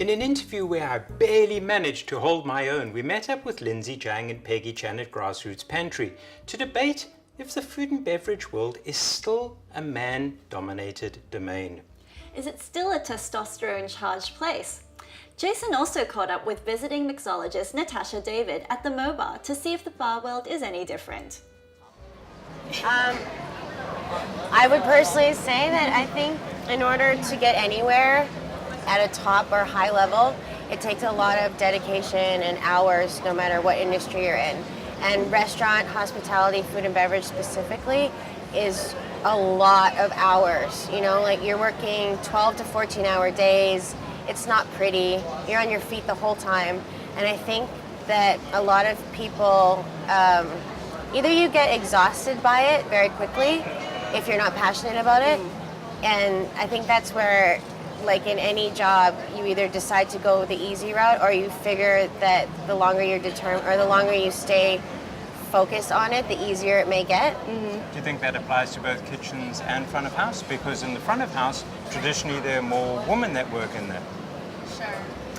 In an interview where I barely managed to hold my own, we met up with Lindsay Jang and Peggy at Grassroots Pantry to debate if the food and beverage world is still a man-dominated domain. Is it still a testosterone-charged place? Jason also caught up with visiting mixologist Natasha David at the Mo Bar to see if the bar world is any different. I would personally say that I think in order to get anywhere at a top or high level, it takes a lot of dedication and hours no matter what industry you're in. And restaurant, hospitality, food and beverage specifically is a lot of hours. You know, like you're working 12 to 14 hour days. It's not pretty. You're on your feet the whole time. And I think that a lot of people, either you get exhausted by it very quickly if you're not passionate about it. And I think that's where, like in any job, you either decide to go the easy route or you figure that the longer you're determined or the longer you stay focused on it, the easier it may get. Do you think that applies to both kitchens and front of house? Because in the front of house, traditionally there are more women that work in there. Sure.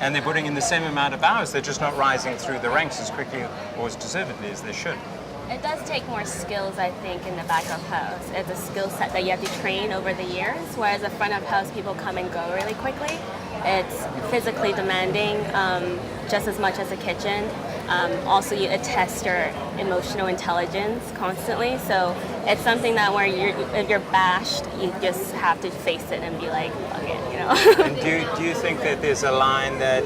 And they're putting in the same amount of hours, they're just not rising through the ranks as quickly or as deservedly as they should. It does take more skills, I think, in the back of house. It's a skill set that you have to train over the years, whereas the front of house, people come and go really quickly. It's physically demanding just as much as the kitchen. Also, you test your emotional intelligence constantly, so it's something that where if you're bashed, you just have to face it and be like, fuck it, you know. And do you think that there's a line that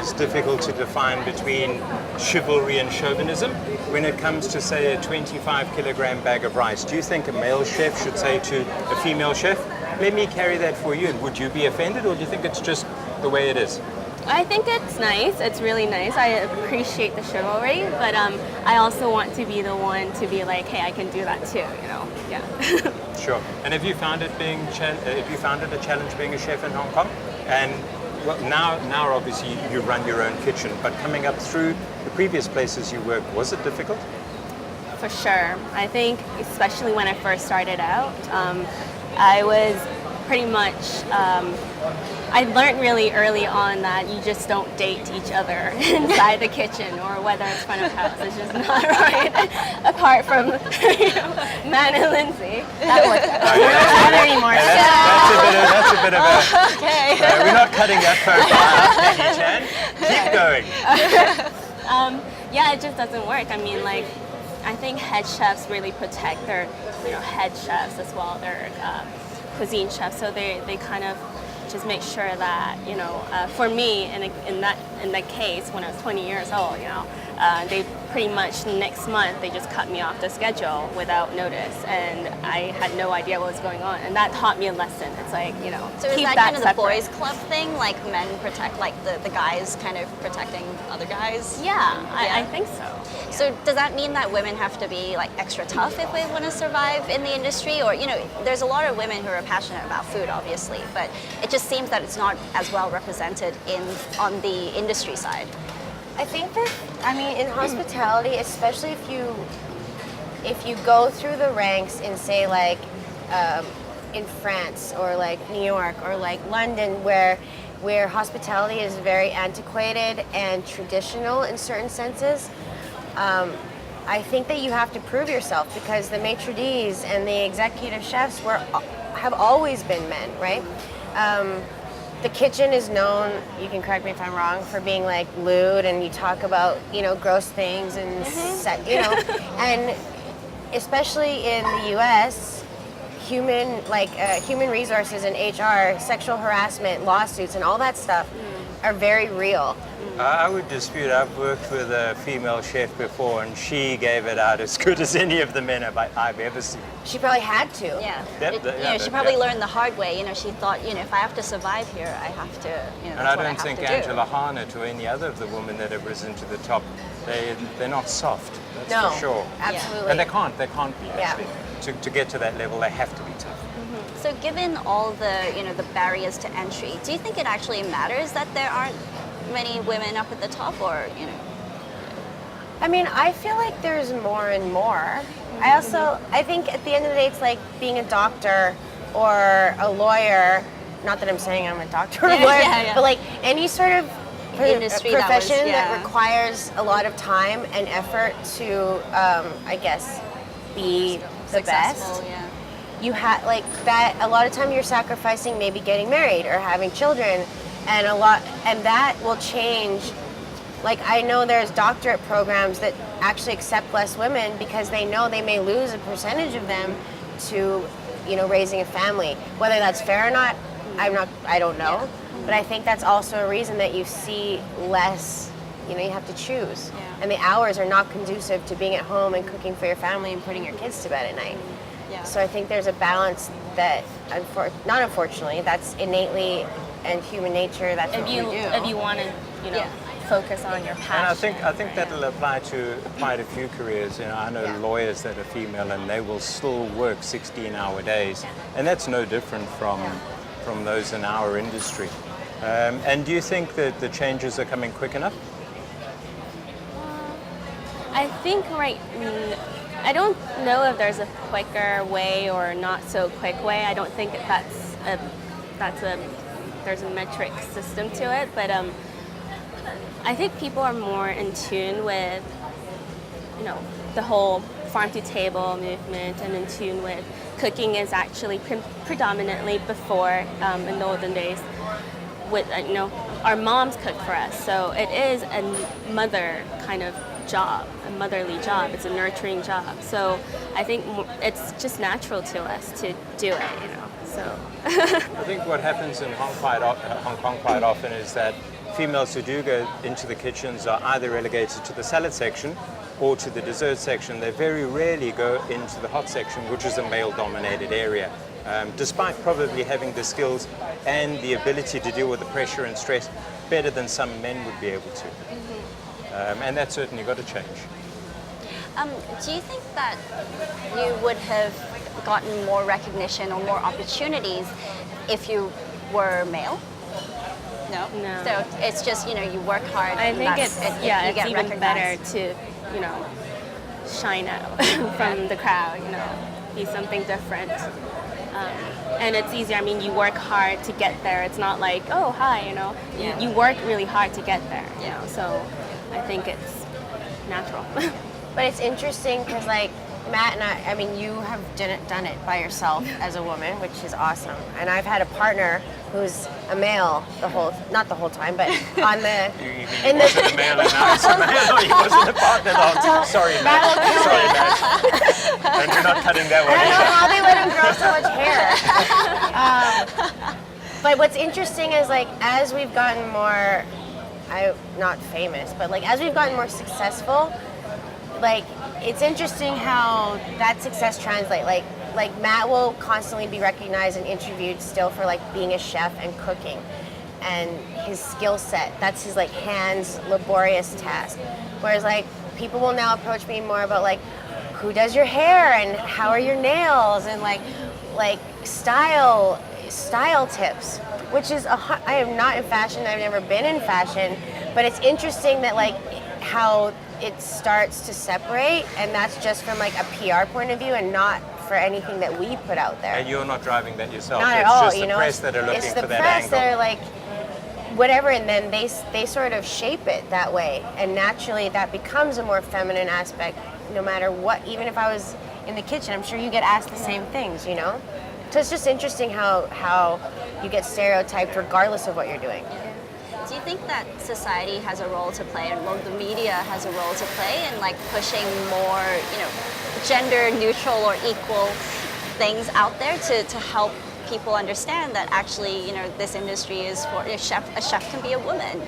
is difficult to define between chivalry and chauvinism when it comes to, say, a 25 kilogram bag of rice? Do you think a male chef should say to a female chef, let me carry that for you, and would you be offended, or do you think it's just the way it is? I think it's nice. It's really nice. I appreciate the chivalry, but I also want to be the one to be like, hey, I can do that too, you know? Yeah. Sure. And have you found it a challenge being a chef in Hong Kong? And well, now obviously you run your own kitchen, but coming up through the previous places you worked, was it difficult? For sure. I think, especially when I first started out, I was pretty much, I learned really early on that you just don't date each other inside the kitchen or whether it's front of house. It's just not right. Apart from Matt and Lindsay. That was not anymore. That's a bit of a okay. We're not cutting that part out, Peggy Chan. Keep going. Yeah, it just doesn't work. I mean, like, I think head chefs really protect their, head chefs as well, their cuisine chefs. So they kind of just make sure that, for me, in that case, when I was 20 years old, they pretty much next month, they just cut me off the schedule without notice, and I had no idea what was going on, and that taught me a lesson. It's like, So is keep that kind of separate. the boys club thing, like men protect, like the guys kind of protecting other guys? Yeah, I think so. Yeah. So does that mean that women have to be like extra tough if they want to survive in the industry? Or, there's a lot of women who are passionate about food, obviously, but it just seems that it's not as well represented on the industry side. I think that, in hospitality, especially if you go through the ranks in, say, like in France or like New York or like London, where hospitality is very antiquated and traditional in certain senses, I think that you have to prove yourself because the maitre d's and the executive chefs have always been men, right? The kitchen is known, you can correct me if I'm wrong, for being like lewd, and you talk about, gross things and, and especially in the US, human resources and HR, sexual harassment, lawsuits, and all that stuff are very real. I would dispute. I've worked with a female chef before, and she gave it out as good as any of the men I've ever seen. She probably had to. Yeah. She probably learned the hard way. She thought, if I have to survive here, I have to, And I don't think Angela Harnett or any other of the women that have risen to the top, they're not soft. That's for sure. Absolutely. And they can't be, actually. To get to that level, they have to be tough. So given all the, the barriers to entry, do you think it actually matters that there aren't many women up at the top, or, I feel like there's more and more. I think at the end of the day, it's like being a doctor or a lawyer. not that I'm saying I'm a doctor or Yeah, lawyer, yeah, yeah. but like any sort of Industry that was- profession that yeah. requires a lot of time and effort to, I guess, be the Successful, best. yeah. You have like that. A lot of time you're sacrificing maybe getting married or having children, and that will change. Like I know there's doctorate programs that actually accept less women because they know they may lose a percentage of them to, raising a family. Whether that's fair or not, I don't know. But I think that's also a reason that you see less. You have to choose, Yeah. and the hours are not conducive to being at home and cooking for your family and putting your kids to bed at night. Yeah. So I think there's a balance that, not unfortunately, that's innately and human nature. That's what we do. If you want to, Yeah. focus on your passion. And I think that'll apply to quite a few careers. I know Yeah. lawyers that are female and they will still work 16-hour days, and that's no different from those in our industry. And do you think that the changes are coming quick enough? I think I don't know if there's a quicker way or not so quick way. I don't think there's a metric system to it, but I think people are more in tune with, the whole farm to table movement, and in tune with cooking is actually predominantly before in the olden days. With our moms cook for us, so it is a mother kind of job, a motherly job. It's a nurturing job. So I think it's just natural to us to do it. So. I think what happens in Hong Kong quite often is that females who do go into the kitchens are either relegated to the salad section or to the dessert section. They very rarely go into the hot section, which is a male-dominated area. Despite probably having the skills and the ability to deal with the pressure and stress better than some men would be able to. And that's certainly got to change. Do you think that you would have gotten more recognition or more opportunities if you were male? No? No. So it's just, you work hard. I and think that's it's you it's get even better recognized. to shine out from the crowd. Be something different. And it's easier. I mean, you work hard to get there. It's not like, oh, hi, Yeah. You work really hard to get there. Yeah. So I think it's natural. But it's interesting because, like, Matt and I mean, you have done it by yourself as a woman, which is awesome. And I've had a partner who's a male not the whole time, but on the... He wasn't a male and now he's a male. He wasn't a partner. Sorry, Matt. Sorry, Matt. And you're not cutting that I don't know one. how they let him grow so much hair. But what's interesting is, like, as we've gotten more, not famous, but like as we've gotten more successful, like it's interesting how that success translates. Like Matt will constantly be recognized and interviewed still for like being a chef and cooking, and his skill set. That's his like hands laborious task. Whereas like people will now approach me more about like who does your hair and how are your nails and like style tips. Which is I am not in fashion. I've never been in fashion, but it's interesting that like how it starts to separate, and that's just from like a PR point of view and not for anything that we put out there. And you're not driving that yourself. Not it's at all, just the press that are looking it's the for that press angle. that are like whatever, and then they sort of shape it that way, and naturally that becomes a more feminine aspect no matter what. Even if I was in the kitchen, I'm sure you get asked the same things, So it's just interesting how you get stereotyped regardless of what you're doing. Do you think that society has a role to play, and the media has a role to play in like pushing more, gender neutral or equal things out there to help people understand that actually, this industry is for a chef can be a woman,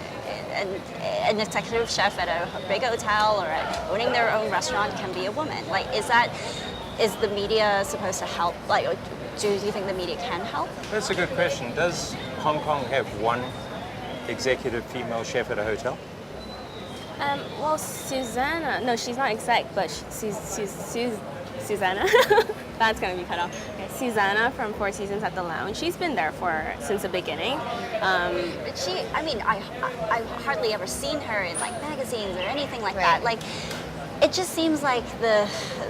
and an executive chef at a big hotel or owning their own restaurant can be a woman. Like, is the media supposed to help? Like, do you think the media can help? That's a good question. Does Hong Kong have one executive female chef at a hotel? Well, Susanna, no, she's not exec, but Susanna, that's going to be cut off. Okay, Susanna from Four Seasons at the Lounge, she's been there since the beginning. But I hardly ever seen her in like magazines or anything like Right. that. Like, it just seems like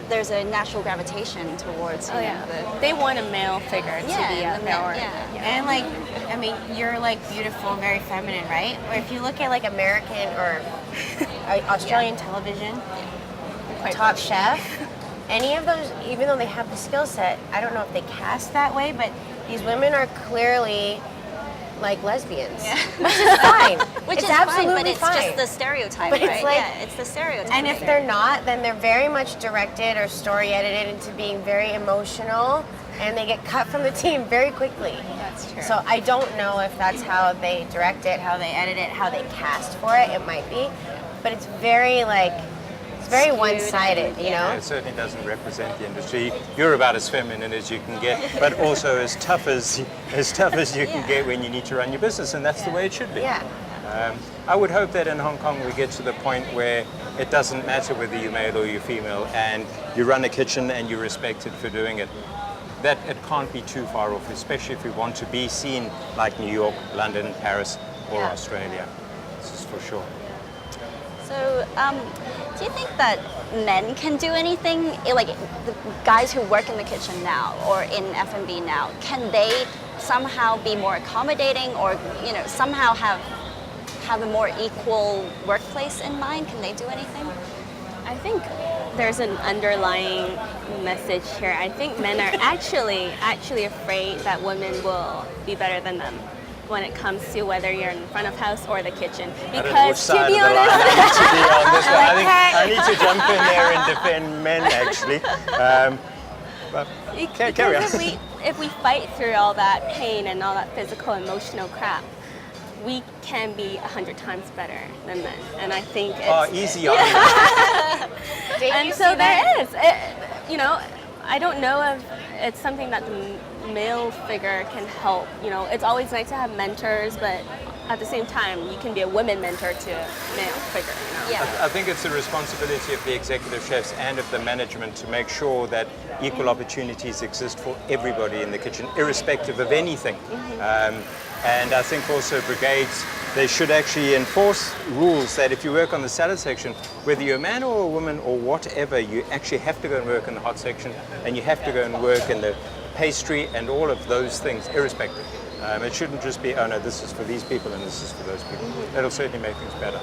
there's a natural gravitation towards you know, They want a male figure to Yeah, be up the there. male- Or, yeah. And like, I mean, you're like beautiful, very feminine, right? Or if you look at like American or Australian television, Top Chef, any of those, even though they have the skill set, I don't know if they cast that way, but these women are clearly like lesbians, which is fine. Which it's is fine, absolutely but it's fine. just the stereotype, But it's right? like- Yeah, it's the stereotype. And if they're not, then they're very much directed or story edited into being very emotional, and they get cut from the team very quickly. That's true. So I don't know if that's how they direct it, how they edit it, how they cast for it. It might be, but it's very like it's very Skewed one-sided, you know. It certainly doesn't represent the industry. You're about as feminine as you can get, but also as tough as you can get when you need to run your business, and that's the way it should be. Yeah. I would hope that in Hong Kong we get to the point where it doesn't matter whether you're male or you're female, and you run a kitchen and you're respected for doing it. That it can't be too far off, especially if we want to be seen like New York, London, Paris, or Yeah. Australia. This is for sure. So, do you think that men can do anything? Like the guys who work in the kitchen now or in F&B now, can they somehow be more accommodating, or you know, somehow have a more equal workplace in mind? Can they do anything? I think there's an underlying message here. I think men are actually afraid that women will be better than them when it comes to whether you're in front of house or the kitchen. I don't know which Because to side be of the line honest, I need to be on this one. I think I need to jump in there and defend men, actually. But carry on. because if we fight through all that pain and all that physical, emotional crap, we can be 100 times better than men. And I think it's, Oh, easy on you. and so there is. You know, I don't know if it's something that the male figure can help. You know, it's always nice to have mentors, but at the same time, you can be a women mentor to a male figure. You know? Yeah. I think it's the responsibility of the executive chefs and of the management to make sure that equal opportunities exist for everybody in the kitchen, irrespective of anything. And I think also brigades, they should actually enforce rules that if you work on the salad section, whether you're a man or a woman or whatever, you actually have to go and work in the hot section, and you have to go and work in the pastry and all of those things, irrespective. It shouldn't just be, oh no, this is for these people and this is for those people. That'll certainly make things better.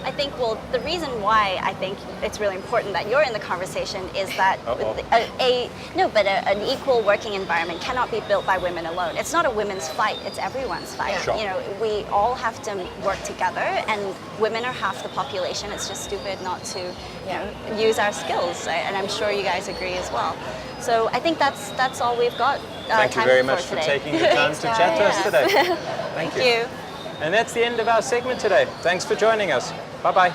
I think, well, the reason why I think it's really important that you're in the conversation is that an equal working environment cannot be built by women alone. It's not a women's fight, it's everyone's fight. Sure. You know, we all have to work together, and women are half the population. It's just stupid not to, you know, use our skills, and I'm sure you guys agree as well. So I think that's all we've got. Thank you time very much for today. taking the time to chat to us today. Thank you. Thank you. And that's the end of our segment today. Thanks for joining us. Bye-bye.